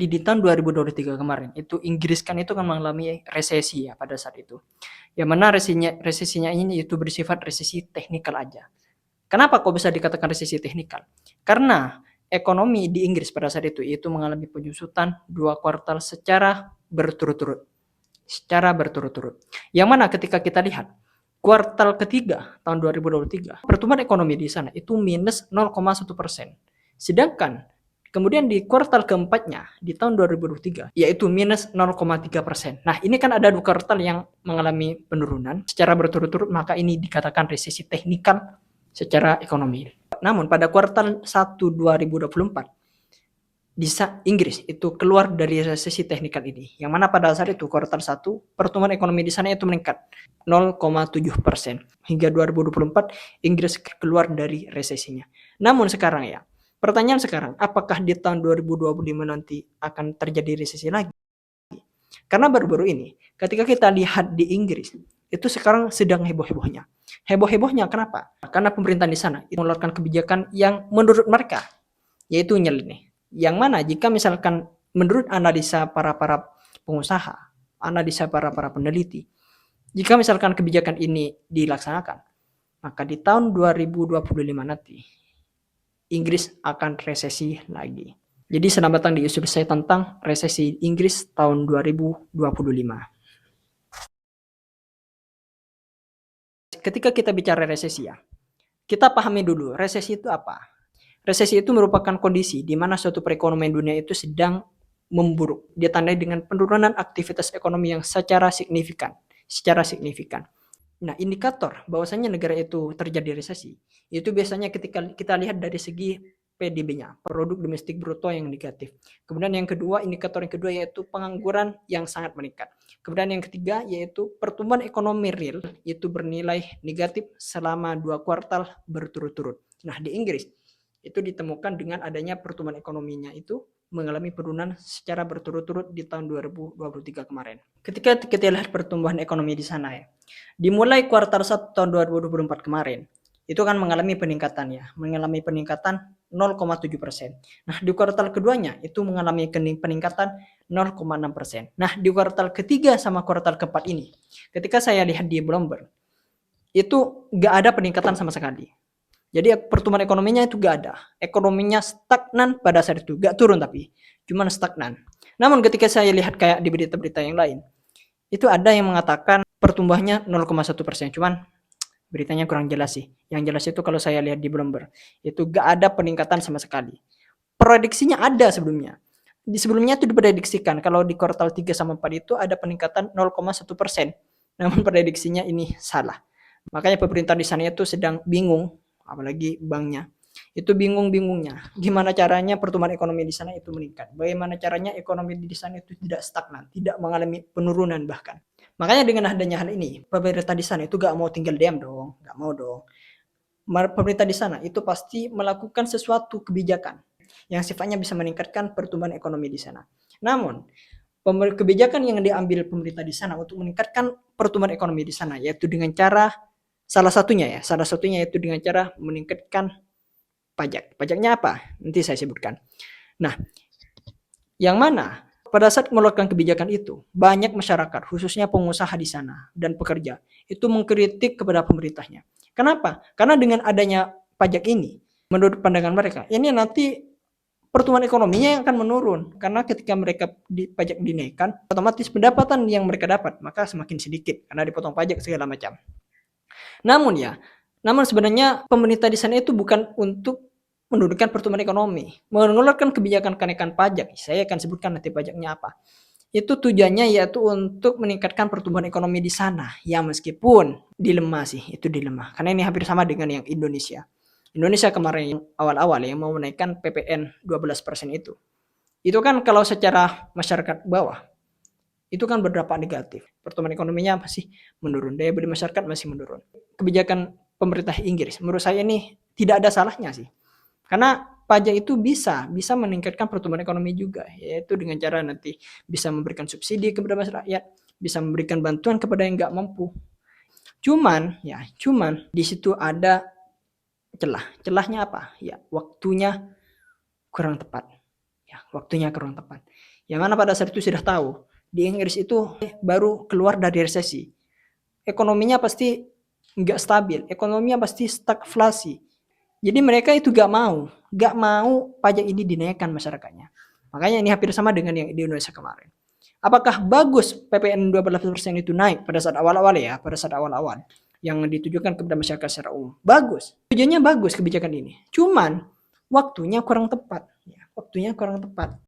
Di tahun 2023 kemarin, itu Inggris kan itu kan mengalami resesi ya pada saat itu. Yang mana resesinya ini itu bersifat resesi teknikal aja. Kenapa kok bisa dikatakan resesi teknikal? Karena ekonomi di Inggris pada saat itu mengalami penyusutan 2 kuartal secara berturut-turut. Yang mana ketika kita lihat kuartal ketiga tahun 2023, pertumbuhan ekonomi di sana itu minus 0,1%. Sedangkan kemudian di kuartal keempatnya di tahun 2023 yaitu minus 0,3%. Nah, ini kan ada 2 kuartal yang mengalami penurunan secara berturut-turut, maka ini dikatakan resesi teknikal secara ekonomi. Namun pada kuartal 1 2024 bisa Inggris itu keluar dari resesi teknikal ini. Yang mana pada saat itu kuartal 1 pertumbuhan ekonomi di sana itu meningkat 0,7%. Hingga 2024 Inggris keluar dari resesinya. Namun sekarang ya, pertanyaan sekarang, apakah di tahun 2025 nanti akan terjadi resesi lagi? Karena baru-baru ini ketika kita lihat di Inggris itu sekarang sedang heboh-hebohnya. Heboh-hebohnya kenapa? Karena pemerintah di sana itu mengeluarkan kebijakan yang menurut mereka yaitu nyeleneh. Yang mana jika misalkan menurut analisa para pengusaha, analisa para peneliti, jika misalkan kebijakan ini dilaksanakan, maka di tahun 2025 nanti Inggris akan resesi lagi. Jadi selamat datang di isu saya tentang resesi Inggris tahun 2025. Ketika kita bicara resesi ya, kita pahami dulu resesi itu apa. Resesi itu merupakan kondisi di mana suatu perekonomian dunia itu sedang memburuk, ditandai dengan penurunan aktivitas ekonomi yang secara signifikan. Nah, indikator bahwasanya negara itu terjadi resesi, itu biasanya ketika kita lihat dari segi PDB-nya, produk domestik bruto yang negatif. Kemudian yang kedua, indikator yang kedua yaitu pengangguran yang sangat meningkat. Kemudian yang ketiga yaitu pertumbuhan ekonomi real itu bernilai negatif selama 2 kuartal berturut-turut. Nah, di Inggris itu ditemukan dengan adanya pertumbuhan ekonominya itu mengalami penurunan secara berturut-turut di tahun 2023 kemarin. Ketika kita lihat pertumbuhan ekonomi di sana ya, dimulai kuartal 1 tahun 2024 kemarin, itu kan mengalami peningkatan 0,7%. Nah, di kuartal keduanya itu mengalami peningkatan 0,6%. Nah, di kuartal ketiga sama kuartal keempat ini, ketika saya lihat di Bloomberg, itu nggak ada peningkatan sama sekali. Jadi pertumbuhan ekonominya itu gak ada. Ekonominya stagnan pada saat itu. Gak turun tapi. Cuman stagnan. Namun ketika saya lihat kayak di berita-berita yang lain. Itu ada yang mengatakan pertumbuhannya 0,1%. Cuman beritanya kurang jelas sih. Yang jelas itu kalau saya lihat di Bloomberg. Itu gak ada peningkatan sama sekali. Prediksinya ada sebelumnya. Sebelumnya itu diprediksikan. Kalau di kuartal 3 sama 4 itu ada peningkatan 0,1%. Namun prediksinya ini salah. Makanya pemerintah di sana itu sedang bingung, apalagi banknya itu bingung-bingungnya gimana caranya pertumbuhan ekonomi di sana itu meningkat, bagaimana caranya ekonomi di sana itu tidak stagnan, tidak mengalami penurunan bahkan. Makanya dengan adanya hal ini pemerintah di sana itu gak mau tinggal diam dong, gak mau dong. Pemerintah di sana itu pasti melakukan sesuatu kebijakan yang sifatnya bisa meningkatkan pertumbuhan ekonomi di sana. Namun kebijakan yang diambil pemerintah di sana untuk meningkatkan pertumbuhan ekonomi di sana yaitu dengan cara salah satunya yaitu dengan cara meningkatkan pajak. Pajaknya apa? Nanti saya sebutkan. Nah, yang mana pada saat mengeluarkan kebijakan itu, banyak masyarakat, khususnya pengusaha di sana dan pekerja, itu mengkritik kepada pemerintahnya. Kenapa? Karena dengan adanya pajak ini, menurut pandangan mereka, ini nanti pertumbuhan ekonominya yang akan menurun. Karena ketika mereka pajak dinaikkan, otomatis pendapatan yang mereka dapat, maka semakin sedikit, karena dipotong pajak segala macam. Namun sebenarnya pemerintah di sana itu bukan untuk menurunkan pertumbuhan ekonomi, mengeluarkan kebijakan kenaikan pajak. Saya akan sebutkan nanti pajaknya apa. Itu tujuannya yaitu untuk meningkatkan pertumbuhan ekonomi di sana. Ya meskipun dilema sih, itu dilema. Karena ini hampir sama dengan yang Indonesia. Indonesia kemarin awal-awal yang mau menaikkan PPN 12% itu. Itu kan kalau secara masyarakat bawah itu kan berdampak negatif. Pertumbuhan ekonominya masih menurun, daya beli masyarakat masih menurun. Kebijakan pemerintah Inggris menurut saya ini tidak ada salahnya sih. Karena pajak itu bisa meningkatkan pertumbuhan ekonomi juga, yaitu dengan cara nanti bisa memberikan subsidi kepada masyarakat, bisa memberikan bantuan kepada yang nggak mampu. Cuman di situ ada celah. Celahnya apa? Ya, waktunya kurang tepat. Yang mana pada saat itu sudah tahu, di Inggris itu baru keluar dari resesi. Ekonominya pasti nggak stabil, ekonominya pasti stagflasi. Jadi mereka itu gak mau pajak ini dinaikkan masyarakatnya. Makanya ini hampir sama dengan yang di Indonesia kemarin. Apakah bagus PPN 12% itu naik pada saat awal-awal ya, pada saat awal-awal yang ditujukan kepada masyarakat secara umum? Bagus. Tujuannya bagus kebijakan ini. Cuman waktunya kurang tepat. Ya, waktunya kurang tepat.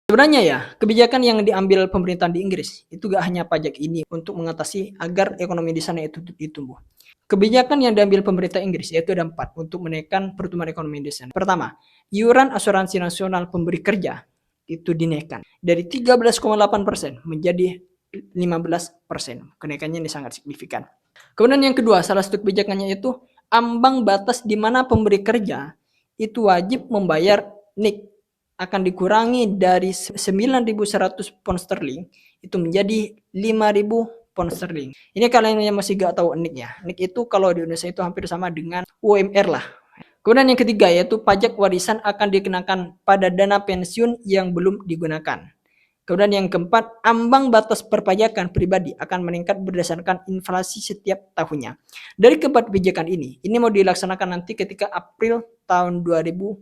Sebenarnya ya, kebijakan yang diambil pemerintahan di Inggris itu gak hanya pajak ini untuk mengatasi agar ekonomi di sana itu tumbuh. Kebijakan yang diambil pemerintah Inggris yaitu ada 4 untuk menaikkan pertumbuhan ekonomi di sana. Pertama, iuran asuransi nasional pemberi kerja itu dinaikkan dari 13,8% menjadi 15%. Kenaikannya ini sangat signifikan. Kemudian yang kedua, salah satu kebijakannya itu ambang batas di mana pemberi kerja itu wajib membayar NIK akan dikurangi dari 9.100 pound sterling itu menjadi 5.000 pound sterling. Ini kalian yang masih gak tahu NIK ya. NIK itu kalau di Indonesia itu hampir sama dengan UMR lah. Kemudian yang ketiga yaitu pajak warisan akan dikenakan pada dana pensiun yang belum digunakan. Kemudian yang keempat, ambang batas perpajakan pribadi akan meningkat berdasarkan inflasi setiap tahunnya. Dari keempat kebijakan ini mau dilaksanakan nanti ketika April tahun 2025.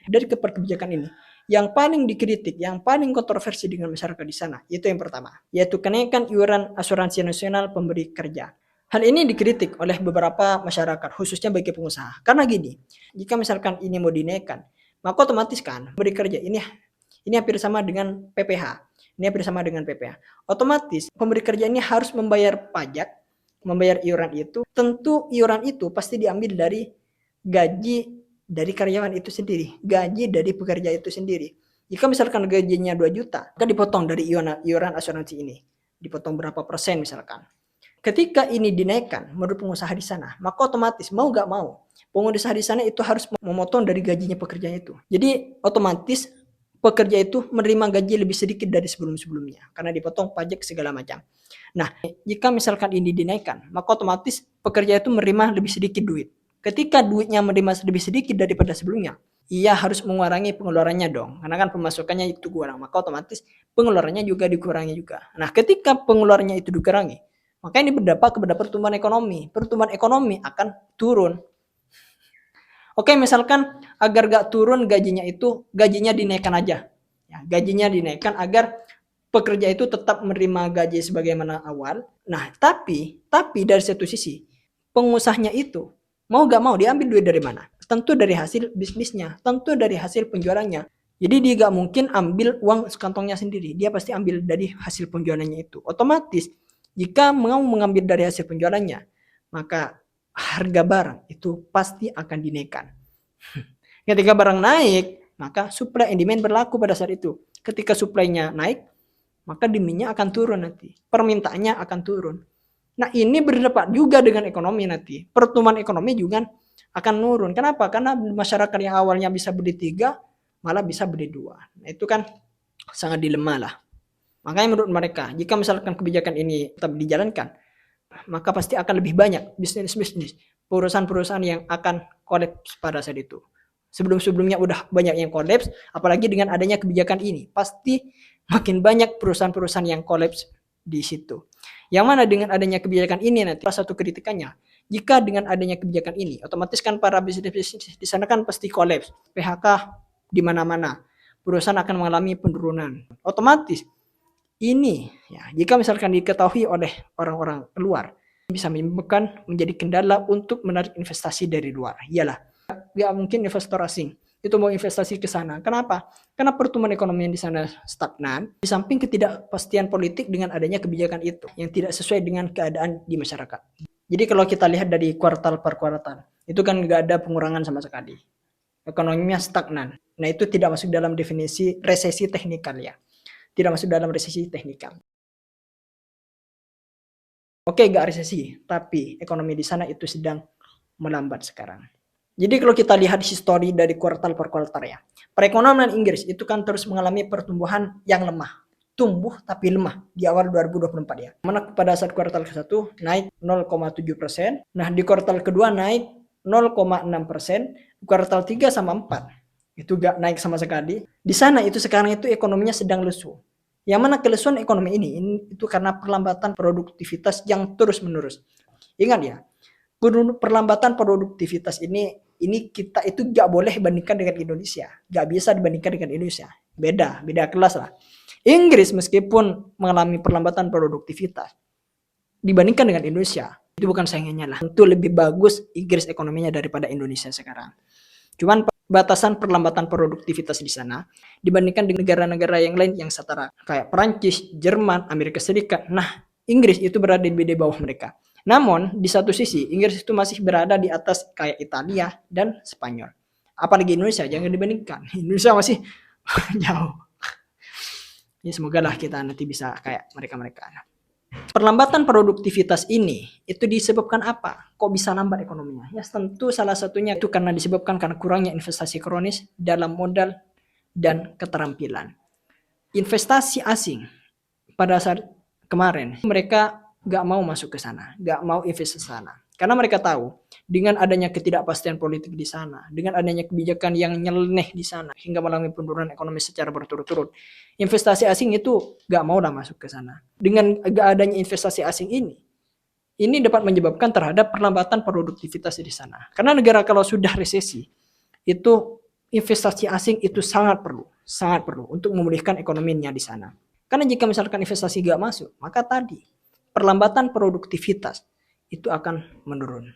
Dari keempat kebijakan ini, yang paling dikritik, yang paling kontroversi dengan masyarakat di sana, itu yang pertama, yaitu kenaikan iuran asuransi nasional pemberi kerja. Hal ini dikritik oleh beberapa masyarakat, khususnya bagi pengusaha. Karena gini, jika misalkan ini mau dinaikkan, maka otomatis kan pemberi kerja ini hampir sama dengan PPh. Ini hampir sama dengan PPh. Otomatis pemberi kerja ini harus membayar pajak, membayar iuran itu. Tentu iuran itu pasti diambil dari gaji dari karyawan itu sendiri, gaji dari pekerja itu sendiri. Jika misalkan gajinya 2 juta, kan dipotong dari iuran asuransi ini. Dipotong berapa persen misalkan. Ketika ini dinaikkan menurut pengusaha di sana, maka otomatis mau gak mau, pengusaha di sana itu harus memotong dari gajinya pekerja itu. Jadi otomatis pekerja itu menerima gaji lebih sedikit dari sebelum-sebelumnya karena dipotong pajak segala macam. Nah, jika misalkan ini dinaikkan, maka otomatis pekerja itu menerima lebih sedikit duit. Ketika duitnya menerima lebih sedikit daripada sebelumnya, ia harus mengurangi pengeluarannya dong. Karena kan pemasukannya itu kurang, maka otomatis pengeluarannya juga dikurangi juga. Nah, ketika pengeluarannya itu dikurangi, maka ini berdampak kepada pertumbuhan ekonomi. Pertumbuhan ekonomi akan turun. Oke, misalkan agar gak turun gajinya dinaikkan aja. Ya, gajinya dinaikkan agar pekerja itu tetap menerima gaji sebagaimana awal. Nah, tapi dari satu sisi, pengusahanya itu mau gak mau diambil duit dari mana? Tentu dari hasil bisnisnya, tentu dari hasil penjualannya. Jadi dia gak mungkin ambil uang sekantongnya sendiri, dia pasti ambil dari hasil penjualannya itu. Otomatis jika mau mengambil dari hasil penjualannya, maka harga barang itu pasti akan dinaikkan. Ketika barang naik, maka supply and demand berlaku pada saat itu. Ketika supply-nya naik, maka demand-nya akan turun nanti. Permintaannya akan turun. Nah, ini berdampak juga dengan ekonomi nanti. Pertumbuhan ekonomi juga akan menurun. Kenapa? Karena masyarakat yang awalnya bisa beli 3, malah bisa beli 2. Nah, itu kan sangat dilema lah. Makanya menurut mereka, jika misalkan kebijakan ini tetap dijalankan, maka pasti akan lebih banyak bisnis-bisnis, perusahaan-perusahaan yang akan kolaps pada saat itu. Sebelum-sebelumnya udah banyak yang kolaps, apalagi dengan adanya kebijakan ini, pasti makin banyak perusahaan-perusahaan yang kolaps di situ. Yang mana dengan adanya kebijakan ini nanti salah satu kritikannya, jika dengan adanya kebijakan ini, otomatis kan para bisnis di sana kan pasti kolaps, PHK di mana-mana, perusahaan akan mengalami penurunan. Otomatis ini ya, jika misalkan diketahui oleh orang-orang luar, bisa menyebabkan menjadi kendala untuk menarik investasi dari luar. Iyalah, nggak mungkin investor asing itu mau investasi ke sana. Kenapa? Karena pertumbuhan ekonomi di sana stagnan, di samping ketidakpastian politik dengan adanya kebijakan itu yang tidak sesuai dengan keadaan di masyarakat. Jadi kalau kita lihat dari kuartal per kuartal, itu kan nggak ada pengurangan sama sekali. Ekonominya stagnan. Nah, itu tidak masuk dalam definisi resesi teknikal ya. Tidak masuk dalam resesi teknikal. Oke, nggak resesi, tapi ekonomi di sana itu sedang melambat sekarang. Jadi kalau kita lihat histori dari kuartal per kuartal ya, perekonomian Inggris itu kan terus mengalami pertumbuhan yang lemah. Tumbuh tapi lemah di awal 2024 ya. Mana pada saat kuartal ke-1 naik 0,7%. Nah, di kuartal kedua naik 0,6%, kuartal 3 sama 4 itu gak naik sama sekali. Di sana itu sekarang itu ekonominya sedang lesu. Yang mana kelesuan ekonomi ini itu karena perlambatan produktivitas yang terus-menerus. Ingat ya, perlambatan produktivitas ini kita itu gak boleh bandingkan dengan Indonesia. Gak bisa dibandingkan dengan Indonesia. Beda kelas lah. Inggris meskipun mengalami perlambatan produktivitas dibandingkan dengan Indonesia, itu bukan saingannya lah. Itu lebih bagus Inggris ekonominya daripada Indonesia sekarang. Cuman batasan perlambatan produktivitas di sana dibandingkan dengan negara-negara yang lain yang setara kayak Perancis, Jerman, Amerika Serikat. Nah, Inggris itu berada di bawah mereka. Namun di satu sisi Inggris itu masih berada di atas kayak Italia dan Spanyol. Apalagi Indonesia, jangan dibandingkan. Indonesia masih jauh. Ya semoga lah kita nanti bisa kayak mereka-mereka. Perlambatan produktivitas ini itu disebabkan apa? Kok bisa lambat ekonominya? Ya tentu salah satunya itu karena disebabkan karena kurangnya investasi kronis dalam modal dan keterampilan. Investasi asing pada saat kemarin mereka gak mau masuk ke sana, gak mau investasi ke sana. Karena mereka tahu dengan adanya ketidakpastian politik di sana, dengan adanya kebijakan yang nyeleneh di sana hingga mengalami penurunan ekonomi secara berturut-turut, investasi asing itu gak mau lah masuk ke sana. Dengan gak adanya investasi asing ini dapat menyebabkan terhadap perlambatan produktivitas di sana. Karena negara kalau sudah resesi, itu investasi asing itu sangat perlu untuk memulihkan ekonominya di sana. Karena jika misalkan investasi gak masuk, maka tadi perlambatan produktivitas itu akan menurun.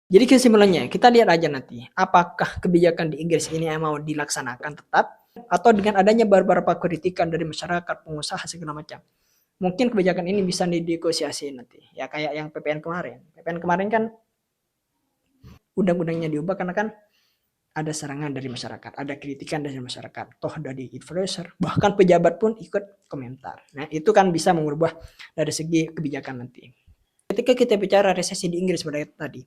Jadi kesimpulannya, kita lihat aja nanti apakah kebijakan di Inggris ini mau dilaksanakan tetap atau dengan adanya beberapa kritikan dari masyarakat, pengusaha segala macam. Mungkin kebijakan ini bisa dinegosiasi nanti. Ya kayak yang PPN kemarin. PPN kemarin kan undang-undangnya diubah karena kan ada serangan dari masyarakat, ada kritikan dari masyarakat, toh dari influencer, bahkan pejabat pun ikut komentar. Nah, itu kan bisa mengubah dari segi kebijakan nanti. Ketika kita bicara resesi di Inggris pada tadi,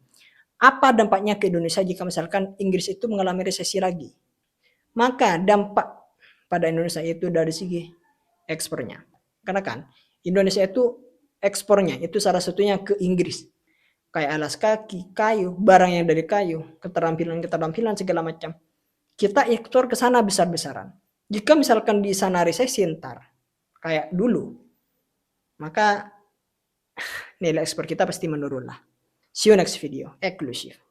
apa dampaknya ke Indonesia jika misalkan Inggris itu mengalami resesi lagi? Maka dampak pada Indonesia itu dari segi ekspornya. Karena kan Indonesia itu ekspornya itu salah satunya ke Inggris. Kayak alas kaki, kayu, barang yang dari kayu, keterampilan segala macam. Kita ekspor ke sana besar-besaran. Jika misalkan di sana resesi ntar, kayak dulu, maka nilai ekspor kita pasti menurun lah. See you next video. Eksklusif.